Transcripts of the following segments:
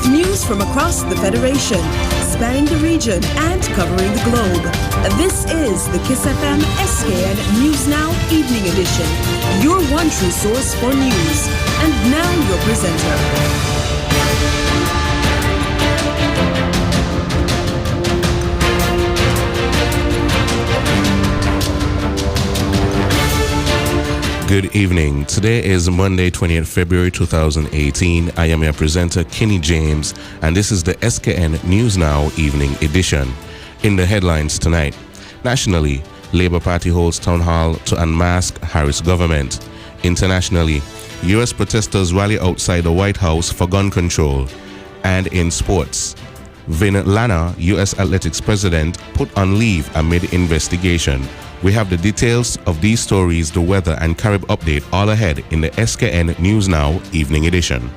with news from across the Federation, spanning the region and covering the globe. This is the Kyssfm SKN News Now Evening Edition, your one true source for news. And now your presenter. Good evening. Today is Monday, 20th February 2018. I am your presenter, Kenny James, and this is the SKN News Now Evening Edition. In the headlines tonight, nationally, Labour Party holds town hall to unmask Harris government. Internationally, U.S. protesters rally outside the White House for gun control. And in sports, Vin Lana, U.S. athletics president, put on leave amid investigation. We have the details of these stories, the weather and Carib update all ahead in the SKN News Now Evening Edition.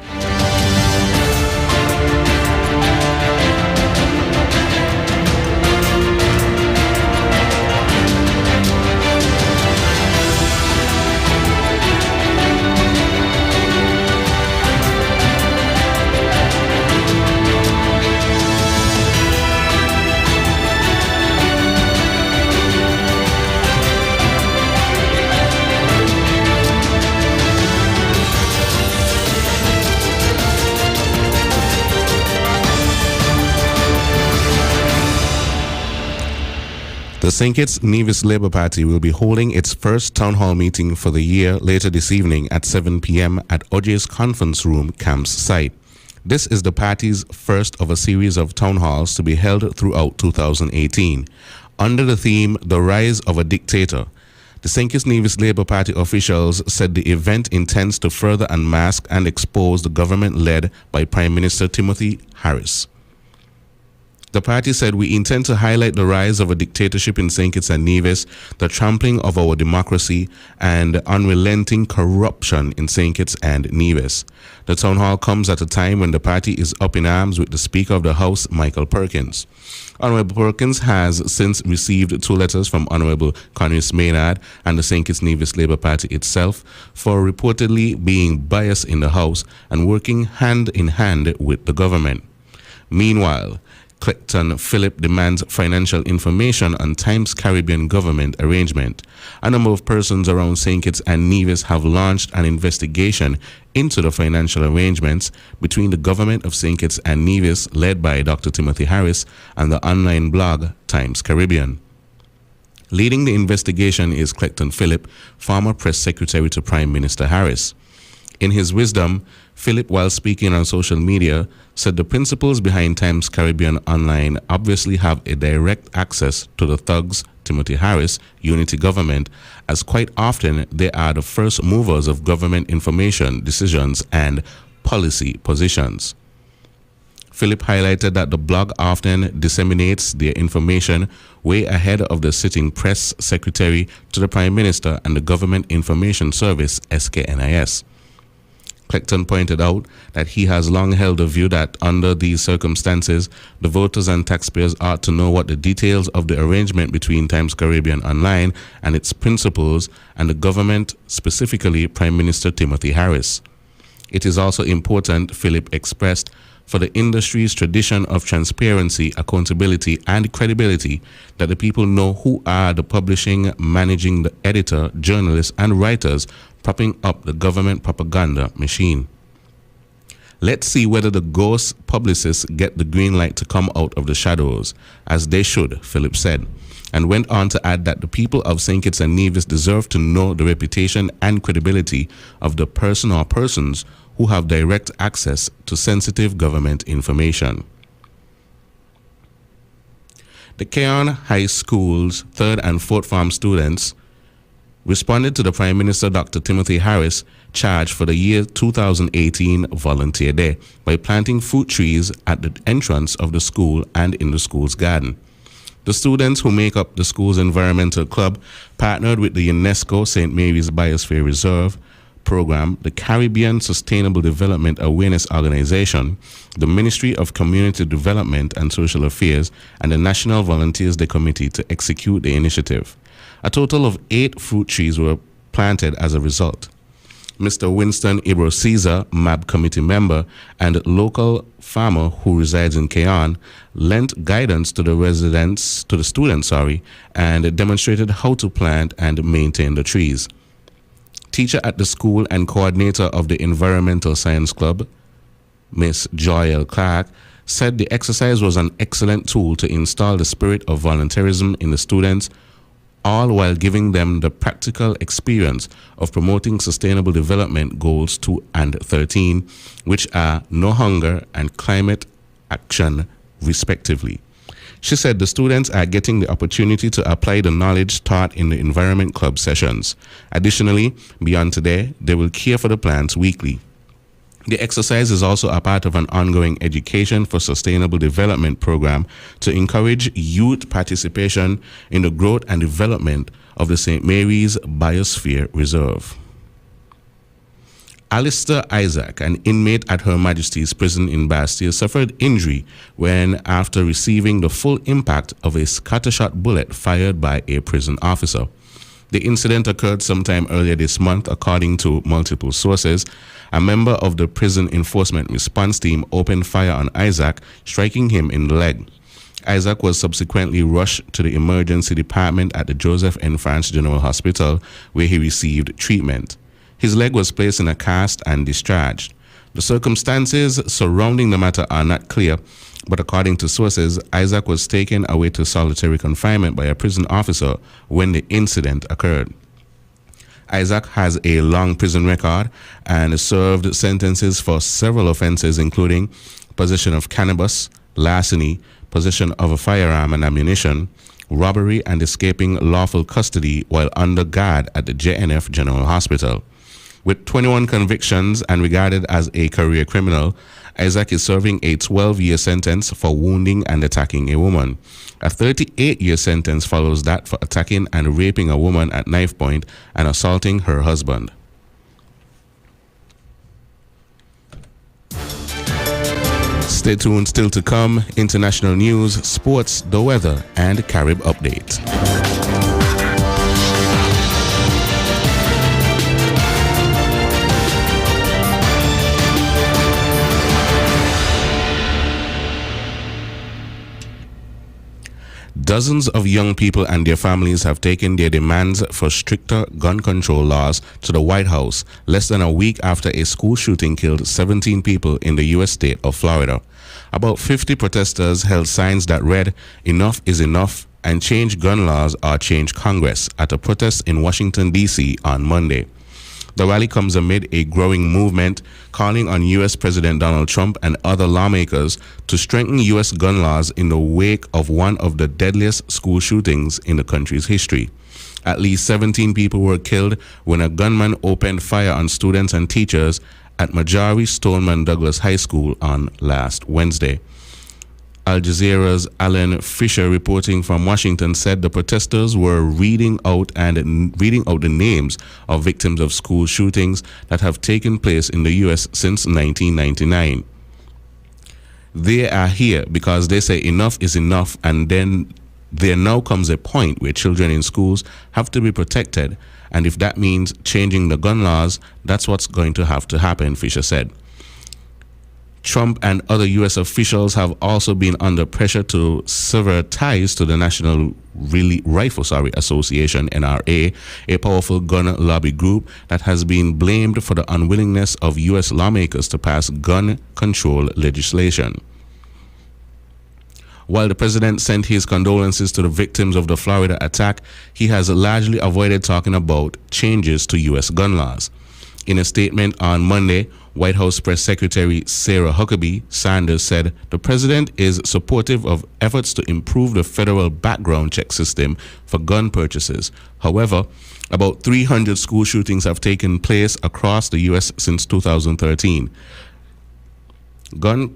The St. Kitts Nevis Labour Party will be holding its first town hall meeting for the year later this evening at 7 p.m. at Odge's Conference Room Camps site. This is the party's first of a series of town halls to be held throughout 2018. Under the theme, The Rise of a Dictator, the St. Kitts Nevis Labour Party officials said the event intends to further unmask and expose the government led by Prime Minister Timothy Harris. The party said, we intend to highlight the rise of a dictatorship in St. Kitts and Nevis, the trampling of our democracy, and unrelenting corruption in St. Kitts and Nevis. The town hall comes at a time when the party is up in arms with the Speaker of the House, Michael Perkins. Honorable Perkins has since received 2 letters from Honorable Cornelius Maynard and the St. Kitts Nevis Labour Party itself for reportedly being biased in the House and working hand in hand with the government. Meanwhile, Clecton Phillip demands financial information on Times Caribbean government arrangement. A number of persons around St. Kitts and Nevis have launched an investigation into the financial arrangements between the government of St. Kitts and Nevis, led by Dr. Timothy Harris, and the online blog Times Caribbean. Leading the investigation is Clecton Phillip, former press secretary to Prime Minister Harris. In his wisdom, Philip, while speaking on social media, said the principles behind Times Caribbean Online obviously have a direct access to the thugs, Timothy Harris, unity government, as quite often they are the first movers of government information, decisions, and policy positions. Philip highlighted that the blog often disseminates their information way ahead of the sitting press secretary to the Prime Minister and the Government Information Service, SKNIS. Clecton pointed out that he has long held the view that under these circumstances, the voters and taxpayers ought to know what the details of the arrangement between Times Caribbean Online and its principals and the government, specifically Prime Minister Timothy Harris. It is also important, Philip expressed, for the industry's tradition of transparency, accountability, and credibility that the people know who are the publishing, managing, the editor, journalists, and writers propping up the government propaganda machine. Let's see whether the ghost publicists get the green light to come out of the shadows, as they should, Philip said, and went on to add that the people of St. Kitts and Nevis deserve to know the reputation and credibility of the person or persons who have direct access to sensitive government information. The Keon High School's 3rd and 4th form students responded to the Prime Minister Dr. Timothy Harris' charge for the year 2018 Volunteer Day by planting fruit trees at the entrance of the school and in the school's garden. The students who make up the school's environmental club partnered with the UNESCO St. Mary's Biosphere Reserve program, the Caribbean Sustainable Development Awareness Organization, the Ministry of Community Development and Social Affairs, and the National Volunteers Day Committee to execute the initiative. A total of 8 fruit trees were planted as a result. Mr. Winston Ibro Caesar, MAB committee member and local farmer who resides in Keon, lent guidance to the students, and demonstrated how to plant and maintain the trees. Teacher at the school and coordinator of the Environmental Science Club, Miss Joy L. Clark, said the exercise was an excellent tool to install the spirit of volunteerism in the students, all while giving them the practical experience of promoting sustainable development goals 2 and 13, which are no hunger and climate action, respectively. She said the students are getting the opportunity to apply the knowledge taught in the Environment Club sessions. Additionally, beyond today, they will care for the plants weekly. The exercise is also a part of an ongoing education for sustainable development program to encourage youth participation in the growth and development of the St. Mary's Biosphere Reserve. Alistair Isaac, an inmate at Her Majesty's Prison in Bastille, suffered injury when, after receiving the full impact of a scattershot bullet fired by a prison officer. The incident occurred sometime earlier this month, according to multiple sources. A member of the prison enforcement response team opened fire on Isaac, striking him in the leg. Isaac was subsequently rushed to the emergency department at the Joseph N. France General Hospital, where he received treatment. His leg was placed in a cast and discharged. The circumstances surrounding the matter are not clear, but according to sources, Isaac was taken away to solitary confinement by a prison officer when the incident occurred. Isaac has a long prison record and served sentences for several offenses, including possession of cannabis, larceny, possession of a firearm and ammunition, robbery, and escaping lawful custody while under guard at the JNF General Hospital. With 21 convictions and regarded as a career criminal, Isaac is serving a 12-year sentence for wounding and attacking a woman. A 38-year sentence follows that for attacking and raping a woman at knife point and assaulting her husband. Stay tuned, still to come, international news, sports, the weather, and Carib update. Dozens of young people and their families have taken their demands for stricter gun control laws to the White House less than a week after a school shooting killed 17 people in the U.S. state of Florida. About 50 protesters held signs that read, "Enough is enough," and "Change gun laws or change Congress" at a protest in Washington, D.C. on Monday. The rally comes amid a growing movement calling on U.S. President Donald Trump and other lawmakers to strengthen U.S. gun laws in the wake of one of the deadliest school shootings in the country's history. At least 17 people were killed when a gunman opened fire on students and teachers at Marjory Stoneman Douglas High School on last Wednesday. Al Jazeera's Alan Fisher, reporting from Washington, said the protesters were reading out the names of victims of school shootings that have taken place in the U.S. since 1999. They are here because they say enough is enough, and then there now comes a point where children in schools have to be protected, and if that means changing the gun laws, that's what's going to have to happen, Fisher said. Trump and other U.S. officials have also been under pressure to sever ties to the National Rifle Association, NRA, a powerful gun lobby group that has been blamed for the unwillingness of U.S. lawmakers to pass gun control legislation. While the president sent his condolences to the victims of the Florida attack, he has largely avoided talking about changes to U.S. gun laws. In a statement on Monday, White House Press Secretary Sarah Huckabee Sanders said the president is supportive of efforts to improve the federal background check system for gun purchases. However, about 300 school shootings have taken place across the U.S. since 2013. Gun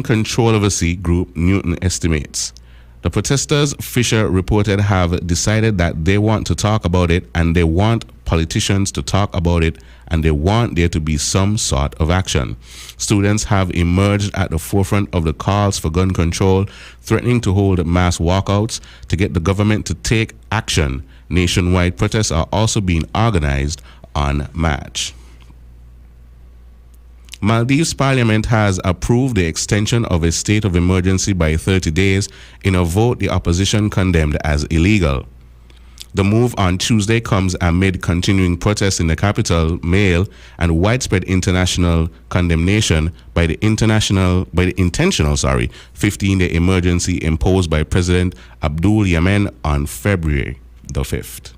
controversy group Newton estimates the protesters, Fisher reported, have decided that they want to talk about it, and they want politicians to talk about it, and they want there to be some sort of action. Students have emerged at the forefront of the calls for gun control, threatening to hold mass walkouts to get the government to take action. Nationwide protests are also being organized unmatched. Maldives Parliament has approved the extension of a state of emergency by 30 days in a vote the opposition condemned as illegal. The move on Tuesday comes amid continuing protests in the capital, Male, and widespread international condemnation by the intentional 15-day emergency imposed by President Abdul Yemen on February the 5th.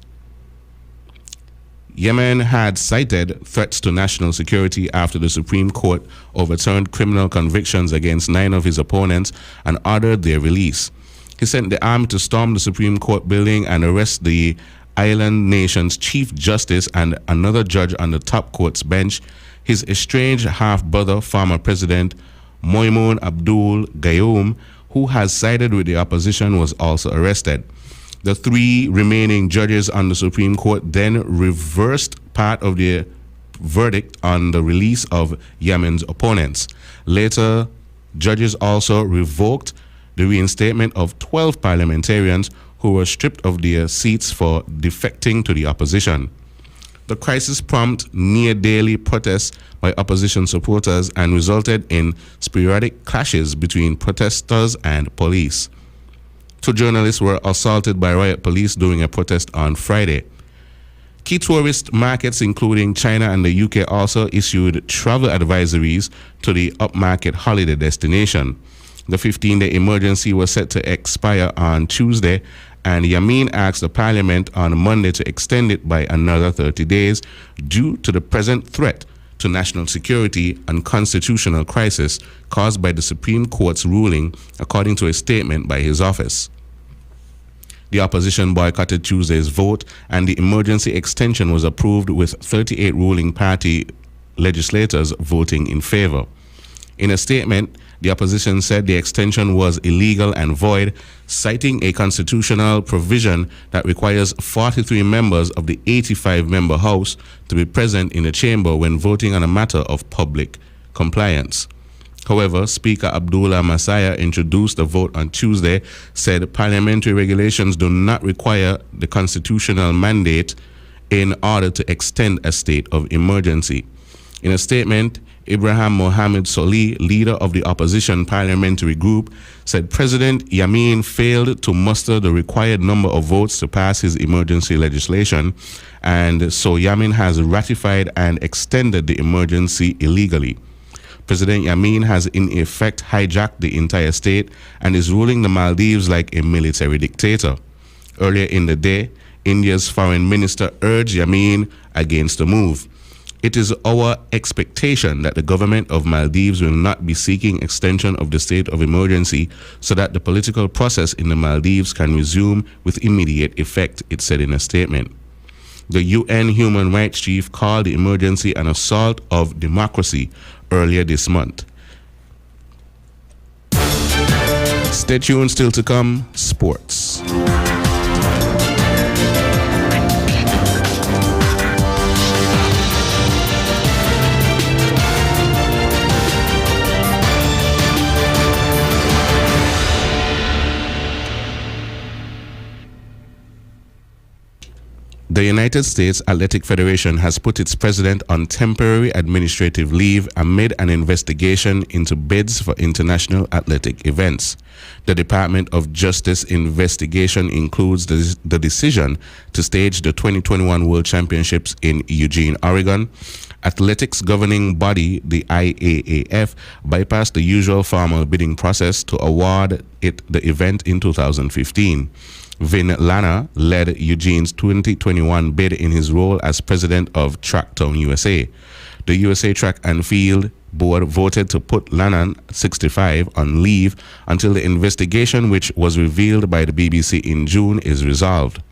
Yemen had cited threats to national security after the Supreme Court overturned criminal convictions against 9 of his opponents and ordered their release. He sent the army to storm the Supreme Court building and arrest the island nation's chief justice and another judge on the top court's bench. His estranged half-brother, former President Moimun Abdul Gayoom, who has sided with the opposition, was also arrested. The 3 remaining judges on the Supreme Court then reversed part of their verdict on the release of Yemen's opponents. Later, judges also revoked the reinstatement of 12 parliamentarians who were stripped of their seats for defecting to the opposition. The crisis prompted near-daily protests by opposition supporters and resulted in sporadic clashes between protesters and police. 2 journalists were assaulted by riot police during a protest on Friday. Key tourist markets, including China and the UK, also issued travel advisories to the upmarket holiday destination. The 15-day emergency was set to expire on Tuesday, and Yamin asked the parliament on Monday to extend it by another 30 days due to the present threat to national security and constitutional crisis caused by the Supreme Court's ruling, according to a statement by his office. The opposition boycotted Tuesday's vote, and the emergency extension was approved with 38 ruling party legislators voting in favor. In a statement, the opposition said the extension was illegal and void, citing a constitutional provision that requires 43 members of the 85-member House to be present in the chamber when voting on a matter of public compliance. However, Speaker Abdullah Masaya introduced the vote on Tuesday, said parliamentary regulations do not require the constitutional mandate in order to extend a state of emergency. In a statement, Ibrahim Mohamed Solih, leader of the opposition parliamentary group, said President Yamin failed to muster the required number of votes to pass his emergency legislation, and so Yamin has ratified and extended the emergency illegally. President Yamin has in effect hijacked the entire state and is ruling the Maldives like a military dictator. Earlier in the day, India's foreign minister urged Yamin against the move. It is our expectation that the government of Maldives will not be seeking extension of the state of emergency so that the political process in the Maldives can resume with immediate effect, it said in a statement. The UN Human Rights Chief called the emergency an assault of democracy earlier this month. Stay tuned, still to come, sports. The United States Athletic Federation has put its president on temporary administrative leave amid an investigation into bids for international athletic events. The Department of Justice investigation includes the decision to stage the 2021 World Championships in Eugene, Oregon. Athletics governing body, the IAAF, bypassed the usual formal bidding process to award it the event in 2015. Vin Lana led Eugene's 2021 bid in his role as president of Tracktown USA. The USA Track and Field Board voted to put Lana, 65, on leave until the investigation, which was revealed by the BBC in June, is resolved.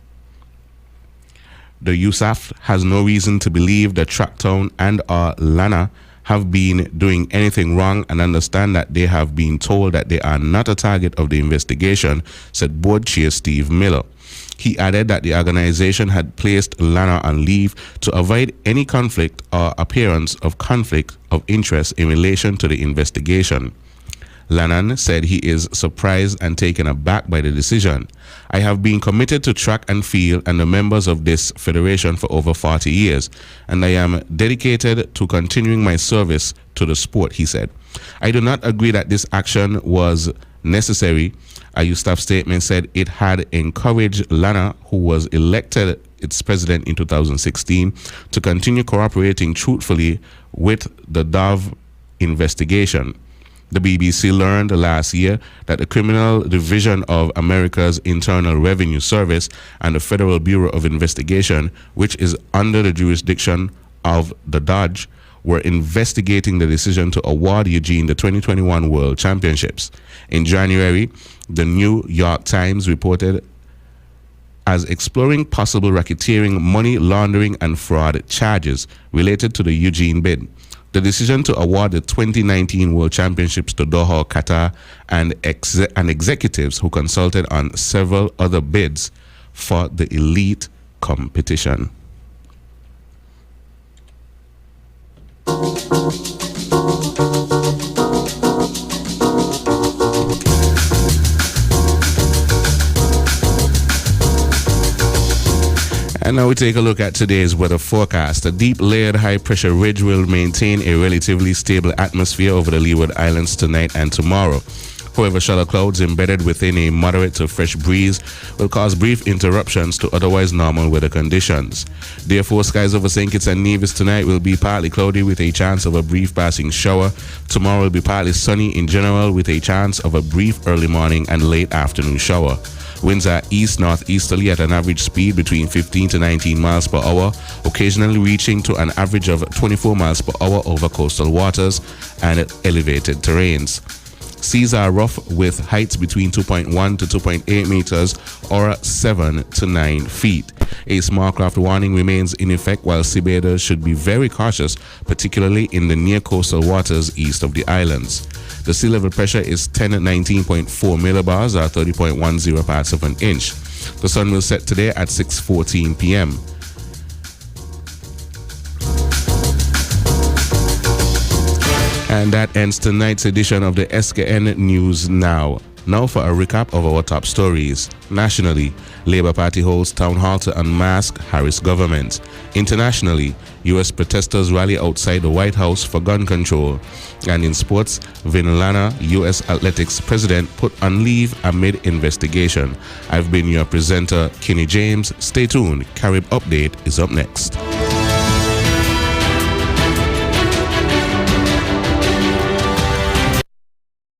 The USAF has no reason to believe that Tracktown and or Lana have been doing anything wrong and understand that they have been told that they are not a target of the investigation, said board chair Steve Miller. He added that the organization had placed Lana on leave to avoid any conflict or appearance of conflict of interest in relation to the investigation. Lannan said he is surprised and taken aback by the decision. I have been committed to track and field and the members of this federation for over 40 years, and I am dedicated to continuing my service to the sport, he said. I do not agree that this action was necessary. A youth staff statement said it had encouraged Lannan, who was elected its president in 2016, to continue cooperating truthfully with the Dove investigation. The BBC learned last year that the Criminal Division of America's Internal Revenue Service and the Federal Bureau of Investigation, which is under the jurisdiction of the DOJ, were investigating the decision to award Eugene the 2021 World Championships. In January, the New York Times reported as exploring possible racketeering, money laundering, and fraud charges related to the Eugene bid. The decision to award the 2019 World Championships to Doha, Qatar, and executives who consulted on several other bids for the elite competition. And now we take a look at today's weather forecast. A deep layered high pressure ridge will maintain a relatively stable atmosphere over the Leeward Islands tonight and tomorrow. However, shallow clouds embedded within a moderate to fresh breeze will cause brief interruptions to otherwise normal weather conditions. Therefore, skies over St. Kitts and Nevis tonight will be partly cloudy with a chance of a brief passing shower. Tomorrow will be partly sunny in general with a chance of a brief early morning and late afternoon shower. Winds are east-northeasterly at an average speed between 15 to 19 miles per hour, occasionally reaching to an average of 24 miles per hour over coastal waters and elevated terrains. Seas are rough with heights between 2.1 to 2.8 meters or 7 to 9 feet. A small craft warning remains in effect while seabathers should be very cautious, particularly in the near coastal waters east of the islands. The sea level pressure is 1019.4 millibars or 30.10 parts of an inch. The sun will set today at 6:14 p.m. And that ends tonight's edition of the SKN News Now. Now for a recap of our top stories. Nationally, Labour Party holds town hall to unmask Harris government. Internationally, U.S. protesters rally outside the White House for gun control. And in sports, Vinolana, U.S. athletics president, put on leave amid investigation. I've been your presenter, Kenny James. Stay tuned. Carib Update is up next.